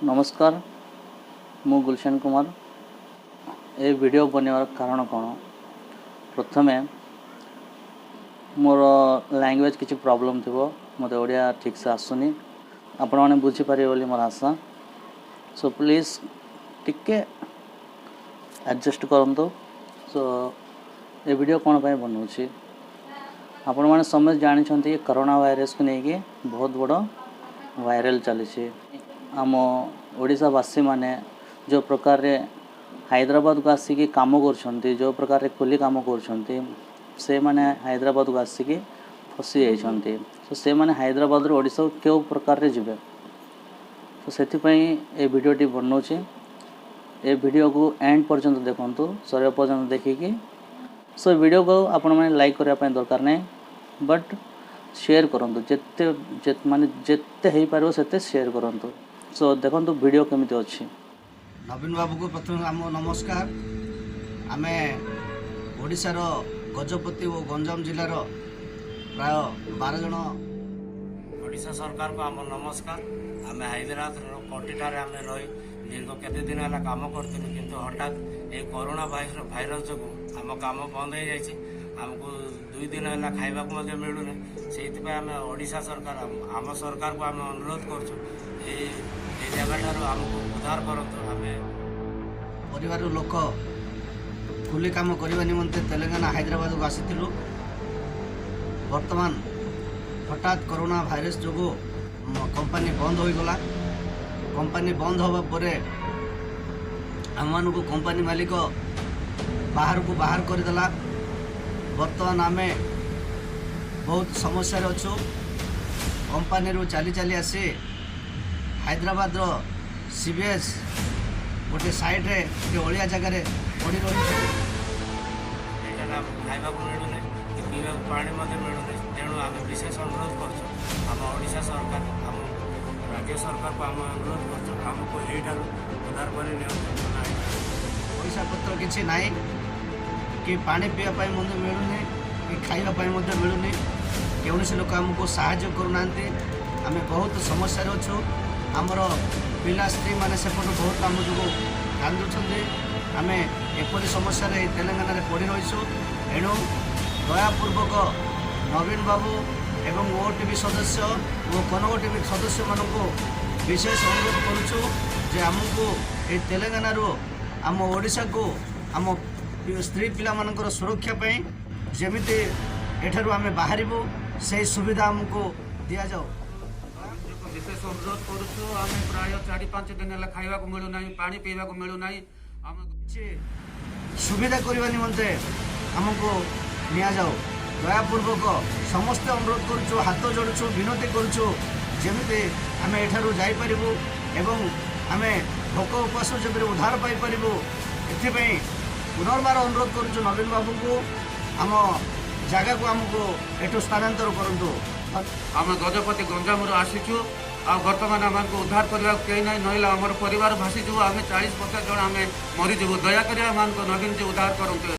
नमस्कार मु गुलशन कुमार ए वीडियो बनवार कारण कौन प्रथमे मोर लैंग्वेज किसी प्रॉब्लम थी मत ओडिया ठीक से आसुनी आपण मैंने बुझीपारे बोली मोर आशा सो प्लीज टिके एडजस्ट करंतु। सो ए वीडियो कौन पाई बनाऊँगी आपण मैंने समझ जानी कोरोना वायरस को लेकिन बहुत बड़ वायरल चली आम ओडिशावासी माने जो प्रकार रे हैदराबाद को आसिकी काम कर जो प्रकार रे कुली काम कर से माने हैदराबाद को आसिकी फसी जाइछन्ति तो से माने हैदराबाद रो ओडिशा क्यों प्रकार रे जिबे तो सेथिपई ए वीडियोटी बनाऊँगी। ए वीडियो को एंड पर्यंत देखंतु सर पर्यंत देखिकी सो वीडियो को आपण माने लाइक करबा दरकार नहीं बट शेयर करंतु जेते माने जेते हेई पारो सेते शेयर करंतु। सो देखंतु वीडियो केमिति अछि। नवीन बाबू को प्रथम आम नमस्कार। आमे ओडिशार गजपति और गंजाम जिलार प्राय 12 जन ओडिशा सरकार को आम नमस्कार। आम हैदराबाद कोटिटारे आम रही दीर्घ केते दिन है काम करथिलु किंतु हठात ये कोरोना भाइरस जो आम काम बंद हो जाइए आमको 2 दिन है खाइबा मिलूनी से आम ओडिशा सरकार आम सरकार को आम अनुरोध करूँ जगह आमको उद्धार करतु। आम परिवार लोक कुली काम करने निमंते तेलंगाना हैदराबाद को आसीथिलु। वर्तमान हठात कोरोना भाइरस जो कंपनी बंद हो गला। कंपनी बंद होगा परे आम मान को कंपनी मालिक बाहर को बाहर करदेला। वर्तमान आम बहुत समस्या अच्छु। कंपनी रू चली चली आसी हैदराबाद रो सीबीएस गोटे साइड रे अलिया जगह पड़ी रही खाइबा मिलूनी पीवा पानी मिलूनी तेणु आम विशेष अनुरोध करशा सरकार आम राज्य सरकार को आम अनुरोध करमको यहीठार उद्धार कर पैसा पत्र किसी ना कि पानी पीवाई मिलूनी कि खाइबापी मिलूनी कौन लोक आमको साहाय्य करूना। आम बहुत समस्या अच्छु। आमर पिला स्त्री मैंने सेपट बहुत आम जो कांदुंट आम एपरी समस्या तेलंगाना पड़ी रहीशु। एणु दयापूर्वक नवीन बाबू एवं ओटीवी सदस्य और कनक टीवी सदस्य मानक विशेष अनुरोध करुचु जे आमको ये तेलंगाना आम ओडिशा को आम स्त्री पिला मानकर सुरक्षा पाई जेमिति एठारु आम बाहरिबु से सुविधा आमको दिया जाओ। विशेष अनुरोध करुँ आम प्राय 4-5 दिन है खाइबा मिलूना पानी पीवा मिलूना आम सुविधा करने निमंते आमको निया जाओ। दयापूर्वक समस्ते अनुरोध करुचु हाथ जोड़ुचु विनती करुचु जेमिति आम एठारु जाइपारिबु एवं आम भोक उपास जब उद्धार पाइपारिबु। एथिपई पुनर्बार अनुरोध करुचु नवीन बाबू को आम जगह को आमको एठू स्थानांतर करंतु। आम गजपति गंजाम आसीचु आ बर्तमान आम उद्धार करने कहीं ना ना आम परिवार भासीजु आम 40-50 जन आम मरीजु दयाकोरी आम नवीन जी उद्धार करूँ।